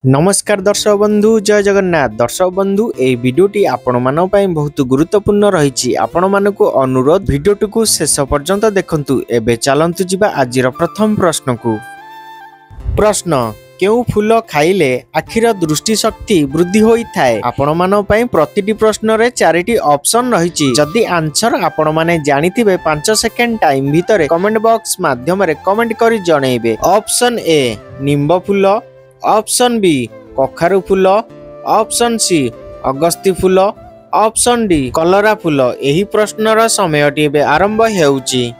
नमस्कार दर्शक बंधु जय जगन्नाथ। दर्शक बंधु ए वीडियोटी आपण मानन पई बहुत गुरुत्वपूर्ण रहिछि। आपण मानको अनुरोध वीडियोटी को शेष पर्यंत देखंतु। एबे चलंतु जिबा आजिर प्रथम प्रश्न को। प्रश्न केउ फूल खाइले आखिर दृष्टि शक्ति वृद्धि होई थाए। आपण मानन पई प्रतिटी प्रश्न रे चारिटी ऑप्शन रहिछि। जदि आंसर आपण माने जानिथिबे 5 सेकेंड टाइम भितरे कमेंट बॉक्स माध्यम रे कमेंट करी जणैबे। ऑप्शन ए निंब फूल, ऑप्शन बी कखारु फूल, ऑप्शन सी अगस्ती फूल, ऑप्शन डी कलरा फूल। एही प्रश्नर समयटी एबे आरंभ हेउची।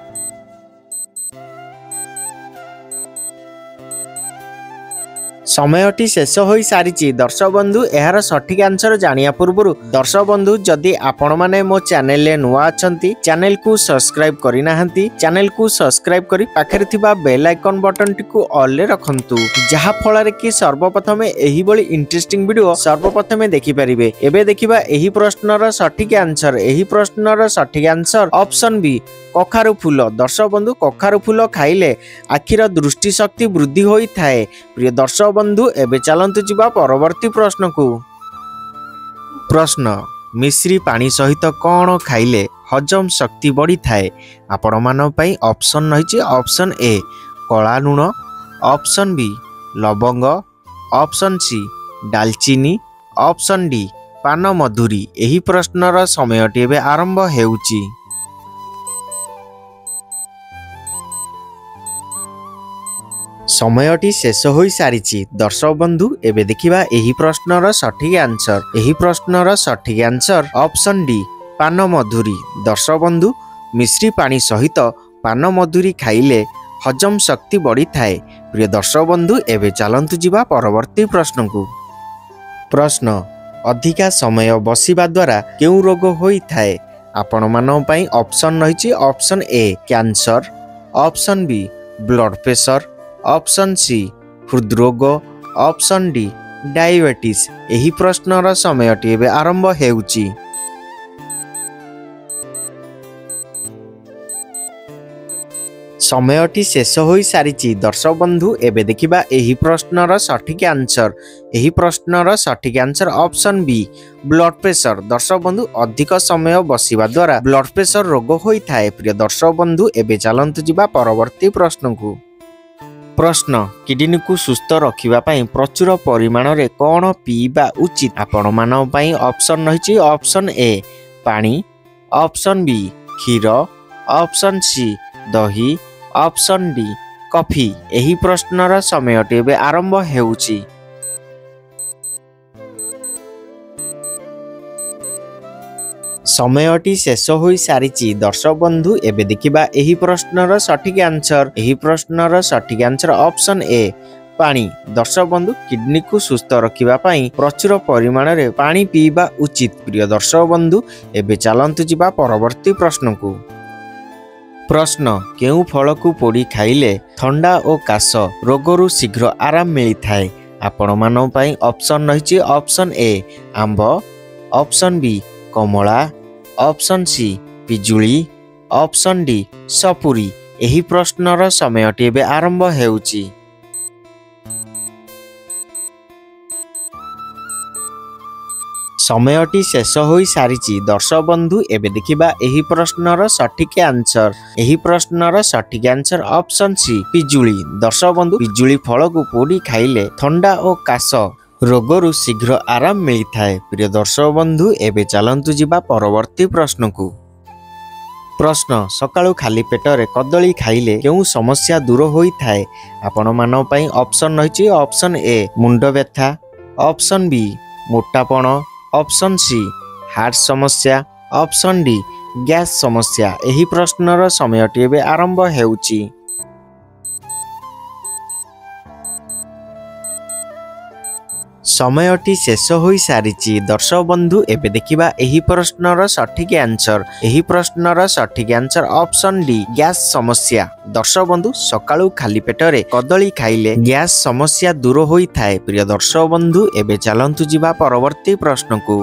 समयटी शेष होई सारिछि। दर्शक बंधु एहार सठिक आंसर जानिया पूर्व दर्शक बंधु जदि आपण माने मो चैनल ले नुआ अछंती चैनल को सब्सक्राइब करि नाहंती चैनल को सब्सक्राइब करी पाखरे थिबा बेल आइकन बटन टी को ऑल ले रखंतु, जहा फल रे कि सर्वप्रथमे एही बळी इंटरेस्टिंग वीडियो सर्वप्रथमे देखि परिबे। एबे देखिबा एही प्रश्नर सठिक आंसर। एही प्रश्नर सठिक आंसर ऑप्शन बी कखारु फूल। दर्शक बंधु कखारु फूल खाइले आखिर दृष्टि शक्ति वृद्धि होई थाए। प्रिय दर्शक बंधु एबे चलंतु जिबा परवर्ती प्रश्न को। प्रश्न मिश्री पानी सहित कौन खाइले हजम शक्ति बढ़ी थाए। आपण मान पई ऑप्शन रहिछि। ऑप्शन ए कला लूण, ऑप्शन बी लवंग, ऑप्शन सी दालचीनी, ऑप्शन डी पान मधुरी। एही प्रश्नर समयटी एबे आरंभ हेउची। समयटी शेष होई सारिछि। दर्शक बंधु एबे देखिबा एही प्रश्नर सठिक आंसर। एही प्रश्नर सठिक आंसर ऑप्शन डी पान मधुरी। दर्शक बंधु मिश्री पानी सहित पान मधुरी खाइले हजम शक्ति बढ़ी थाए। प्रिय दर्शक बंधु एबे चलंतु जिबा परवर्ती प्रश्न को। प्रश्न अधिका समय बसिबा द्वारा केउ रोग होई थाए। आपण मानन पई ऑप्शन रहिछि। Option A cancer, option B blood pressure, option C हृदरोग, ऑप्शन डी डायबिटीज। एही प्रश्नर समयटी एबे आरंभ हेउची। समयटी शेष होई सारिछि। दर्शक बंधु एबे देखिबा एही प्रश्नर सठिक आंसर। एही प्रश्नर सठिक answer option B blood pressure. दर्शक बंधु अधिक समय बसिबा द्वारा ब्लड प्रेशर रोग होई थाए। प्रिय दर्शक बंधु एबे चलंतु जिबा परवर्ती प्रश्न को। प्रश्न किडनी को सुस्थ रखिबा पई प्रचुर परिमाण रे कोन पीबा उचित। आपण मानन पई ऑप्शन रहिछि। ऑप्शन ए पानी, ऑप्शन बी क्षीर, ऑप्शन सी दही, ऑप्शन डी कॉफी। एही प्रश्नर समयटी एबे आरंभ हेउची। समयटी शेष होई सारिछि। दर्शक बंधु एबे देखिबा एही प्रश्नर सठिक आंसर। एही प्रश्नर सठिक आंसर ऑप्शन ए पानी। दर्शक बंधु किडनी को सुस्थ रखिबा पई प्रचुर परिमाण रे पानी पीबा उचित। प्रिय दर्शक बंधु एबे चलंतु जिबा परवर्ती प्रश्न को। प्रश्न केउ फल को पोड़ी खाइले ठंडा और काश रोगरु शीघ्र आराम मिली थाए। आपण मानन पई ऑप्शन रहिछि। ऑप्शन ए आंब, ऑप्शन बी कमला, ऑप्शन सी पिजुली, ऑप्शन डी सपुरी। एही प्रश्नर समयटी एबे आरंभ हेउची। समयटी शेष होई सारिछि। दर्शक बंधु एबे देखिबा एही प्रश्नर सठिक आंसर। एही प्रश्नर सठिक आंसर ऑप्शन सी पिजुली। दर्शक बंधु पिजुली फल को पोड़ी खाइले ठंडा और काश रोगरु शीघ्र आराम मिली थाए। प्रिय दर्शक बंधु एबे चलंतु जिबा परवर्ती प्रश्न को। प्रश्न सकाळु खाली पेटरे कदली खाइले केउ समस्या दूर होई थाए। आपण मानन पई ऑप्शन रहिछि। ऑप्शन ए मुंड व्यथा, ऑप्शन बी मोटापण, ऑप्शन सी हार्ट समस्या, ऑप्शन डी गैस समस्या। एही प्रश्नर समयटी एबे आरंभ हेउची। समयटी शेष होई सारिछि। दर्शक बंधु एबे देखिबा एही प्रश्नर सठिक आंसर। एही प्रश्नर सठिक आंसर ऑप्शन डी गैस समस्या। दर्शक बंधु सकाळु खाली पेटरे कदली खाइले गैस समस्या दूर होई थाए। प्रिय दर्शक बंधु एबे चलंतु जिबा परवर्ती प्रश्न को।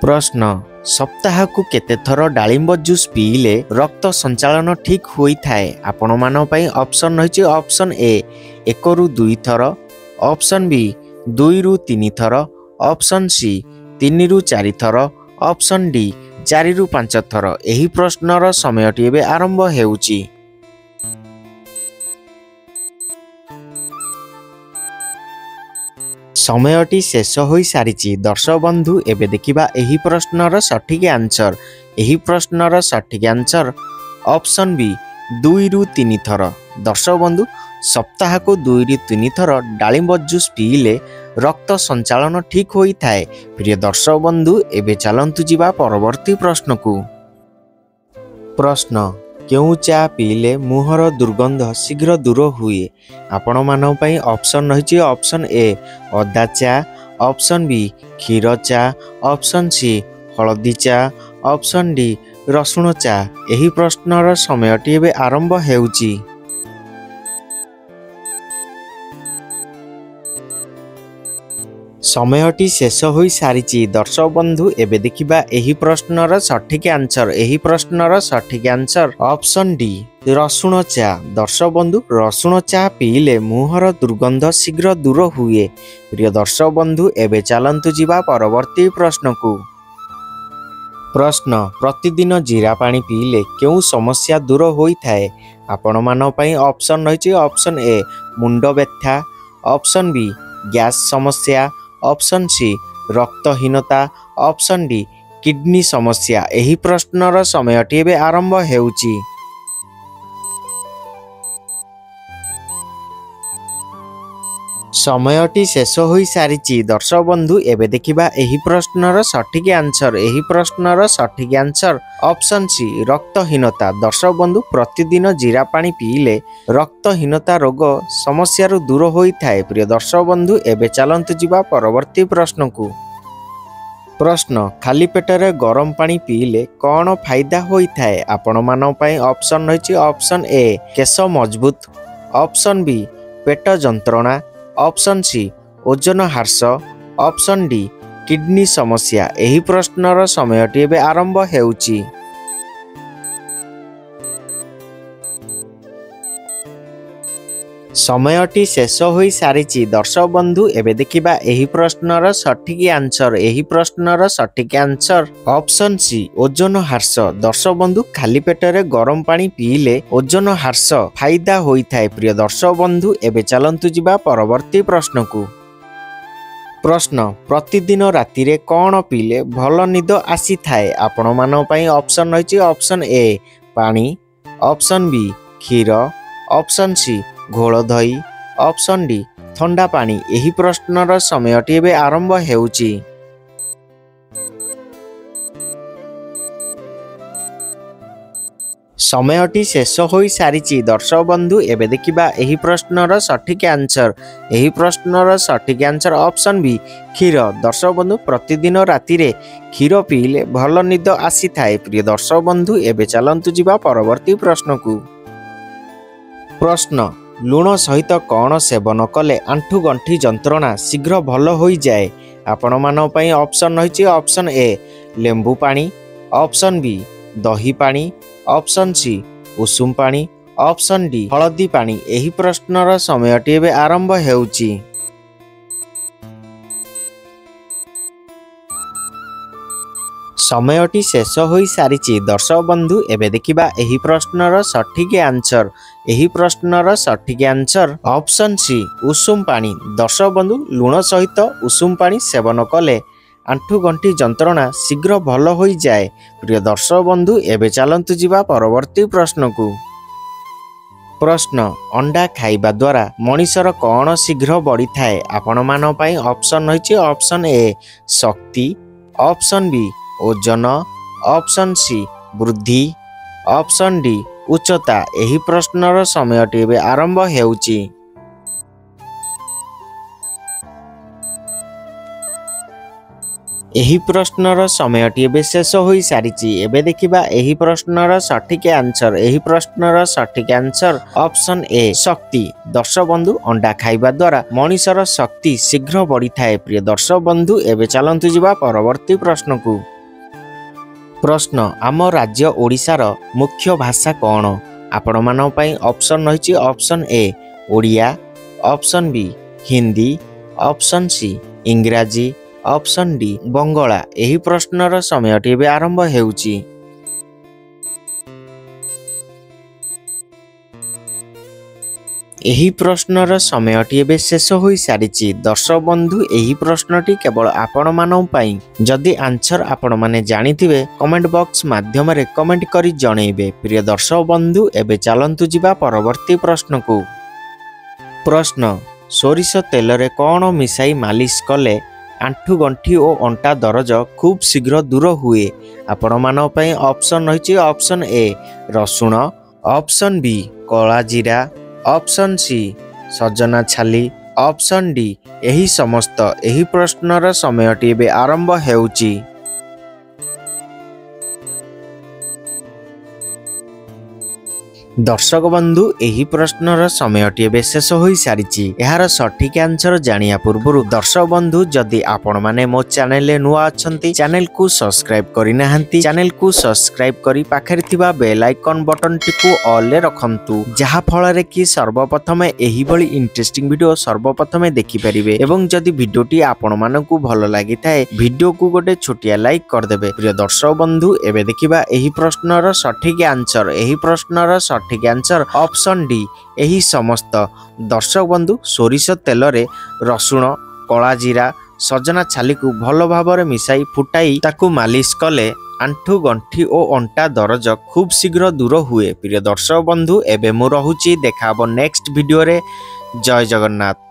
प्रश्न सप्ताह को केते थर डालिंब जूस पीले रक्त संचालन ठीक होई थाए। आपण मान पई ऑप्शन रहिछि। ऑप्शन ए 1 ରୁ 2 थर, ऑप्शन बी 2 ରୁ 3 थर, ऑप्शन सी 3 ରୁ 4 थर, ऑप्शन डी 4 ରୁ 5 थर। एही प्रश्नर समयटी एबे आरंभ हेउची। समयटी शेष होई सारिची। दर्शक बंधु एबे देखिबा एही प्रश्नर सठिक आंसर। एही प्रश्नर सठिक आंसर ऑप्शन बी 2 ରୁ 3 थर। दर्शक बंधु सप्ताह को 2 ରୁ 3 थर डालिंब जूस पीले रक्त संचालन ठीक होई थाए। प्रिय दर्शक बंधु एबे चलंतु जिबा परवर्ती प्रश्न को। प्रश्न केउ चा पीले मुहर दुर्गंध शीघ्र दूर हुए। आपण मानव पई ऑप्शन रहिछि ऑप्शन ए अदा चा, ऑप्शन बी क्षीर चा, ऑप्शन सी हळदी चा, ऑप्शन डी रसुण चा। एही प्रश्नर समयटी एबे आरंभ हेउची। समयटी शेष होई सारिची। दर्शक बंधु एबे देखिबा एही प्रश्नर सठिक आंसर। एही प्रश्नर सठिक आंसर ऑप्शन डी रसुण चा। दर्शक बंधु रसुण चा पीले मुहर दुर्गंध शीघ्र दूर हुए। प्रिय दर्शक बंधु एबे चलंतु जिबा परवर्ती प्रश्न को। प्रश्न प्रतिदिन जीरा पानी पीले केउ समस्या दूर होई थाए। आपण मानव पई ऑप्शन रहिछि ऑप्शन ए मुंड व्यथा, ऑप्शन बी गैस समस्या, ऑप्शन सी रक्तहीनता, ऑप्शन डी किडनी समस्या। एही प्रश्नर समयटी एबे आरंभ हेउची। समयटी शेष होई सारिची। दर्शक बंधु एबे देखिबा एही प्रश्नर सठिक आंसर। एही प्रश्नर सठिक आंसर ऑप्शन सी रक्तहीनता। दर्शक बंधु प्रतिदिन जीरा पानी पीले रक्तहीनता रोग समस्या दूर होई थाए। प्रिय दर्शक बंधु एबे चलंतु जिबा परवर्ती प्रश्न को। प्रश्न खाली पेटरे गरम पानी पीले कौन फायदा होई थाए। आपण मानव पई ऑप्शन रहिछि ऑप्शन ए केश मजबूत, ऑप्शन बी पेट जंत्रणा, ऑप्शन सी ओजन ह्रास, ऑप्शन डी किडनी समस्या। एही प्रश्नर समयटी एबे आरंभ हेउची। समयटी शेष होई सारिची। दर्शक बंधु एबे देखिबा एही प्रश्नर सठिक आंसर। एही प्रश्नर सठिक आंसर ऑप्शन सी ओजन ह्रास। दर्शक बंधु खाली पेटरे गरम पानी पीले ओजन ह्रास फायदा होई थाए। प्रिय दर्शक बंधु एबे चलंतु जिबा परवर्ती प्रश्न को। प्रश्न प्रतिदिन राति रे कौन पीले भल निद आसी थाए। आपण मानव पई ऑप्शन रहिछि ऑप्शन ए पानी, ऑप्शन बी क्षीर, ऑप्शन सी घोल दही, ऑप्शन डी ठंडा पानी। एही प्रश्नर समयटी एबे आरंभ हेउची। समयटी शेष होई सारिची। दर्शक बंधु एबे देखिबा एही प्रश्नर सठिक आंसर। एही प्रश्नर सठिक आंसर ऑप्शन बी क्षीर। दर्शक बंधु प्रतिदिन राति रे क्षीर पीले भल निद आसी थाए। प्रिय दर्शक बंधु एबे चलंतु जिबा परवर्ती प्रश्न को। प्रश्न लुण सहित कौन सेवन कले आंठु गंठी जंत्रणा शीघ्र भल होई जाए। आपण मानव पई ऑप्शन रहिछि ऑप्शन ए लेंबू पानी, ऑप्शन बी दही पानी, ऑप्शन सी उषुम पानी, ऑप्शन डी हळदी पानी। एही प्रश्नर समयटी एबे आरंभ हेउची। समयटी शेष होई सारिची। दर्शक बंधु एबे देखिबा एही प्रश्नर सठिक आंसर। एही प्रश्नर सठिक आंसर ऑप्शन सी उषुम पानी। दर्शक बंधु लुण सहित उषुम पानी सेवन कले आंठु गंठी जंत्रणा शीघ्र भल होई जाए। प्रिय दर्शक बंधु एबे चलंतु जिबा परवर्ती प्रश्न को। प्रश्न अंडा खाइबा द्वारा मनीषर कौन शीघ्र बढ़ी थाए। आपण मानव पई ऑप्शन रहिछि ऑप्शन ए शक्ति, ऑप्शन बी ओजन, ऑप्शन सी वृद्धि, ऑप्शन डी उच्चता। एही प्रश्नर समयटी एबे आरंभ हेउची। एही प्रश्नर समयटी एबे शेष होई सारिची। एबे देखिबा एही प्रश्नर सठिक आंसर। एही प्रश्नर सठिक आंसर ऑप्शन ए शक्ति। दर्शक बंधु अंडा खाइबा द्वारा मनीषर शक्ति शीघ्र बढ़ी थाए। प्रिय दर्शक बंधु एबे चलंतु जिबा परवर्ती प्रश्न को। प्रश्न आम राज्य ओडिशार मुख्य भाषा कौन। आपण मानव पई ऑप्शन रहिछि option A Odia, option B Hindi option C Ingraji option D Bangla. एही प्रश्नर समयटी एबे आरंभ हेउची। एही प्रश्नर समयटी एबे शेष होई सारिची। दर्शक बंधु एही प्रश्नटी केवल आपण मानन पई। जदि आंसर आपण माने जानिथिबे कमेंट बॉक्स माध्यम रे कमेंट करी जणैबे। प्रिय दर्शक बंधु एबे चलंतु जिबा परवर्ती प्रश्न को। प्रश्न सोरिष तेल रे कोन मिसाई मालिश कले आंठु गंठी और अंटा दरज खूब शीघ्र दूर हुए। आपण मानन पई ऑप्शन रहिची। ऑप्शन ए रसुण, ऑप्शन बी कला जीरा, ऑप्शन सी सजना छाली, ऑप्शन डी एही समस्त। एही प्रश्नर समयटी एबे आरंभ हेउची। दर्शक बंधु एही प्रश्नर समयटी एबे शेष होई सारिची। एहार सठिक आंसर जानिया पूर्वरु दर्शक बंधु जदि आपण माने मो चैनल ले नुआ अछंती चैनल को सब्सक्राइब करि नाहंती चैनल को सब्सक्राइब करी पाखरे थिबा बेल आइकन बटन टिकु ऑल ले रखंतु। जहा फल रे कि सर्वप्रथमे एही बळी इंटरेस्टिंग वीडियो सर्वप्रथमे देखि परिबे। एवं जदि वीडियोटी आपण मानकु भलो लागि थाए वीडियो को गोटे छोटिया लाइक कर देबे। प्रिय दर्शक बंधु एबे देखिबा एही प्रश्नर सठिक आंसर। एही प्रश्नर सठिक आंसर ऑप्शन डी एही समस्त। दर्शक बंधु सोरिष तेल रे रसुण, कला जीरा, सजना छाली को भल भाव मिसाई फुटाई ताकू मालिश कले आंठु गंठी और अंटा दरज खूब शीघ्र दूर हुए। प्रिय दर्शक बंधु एबे मु रहुची। देखा नेक्स्ट वीडियो रे। जय जगन्नाथ।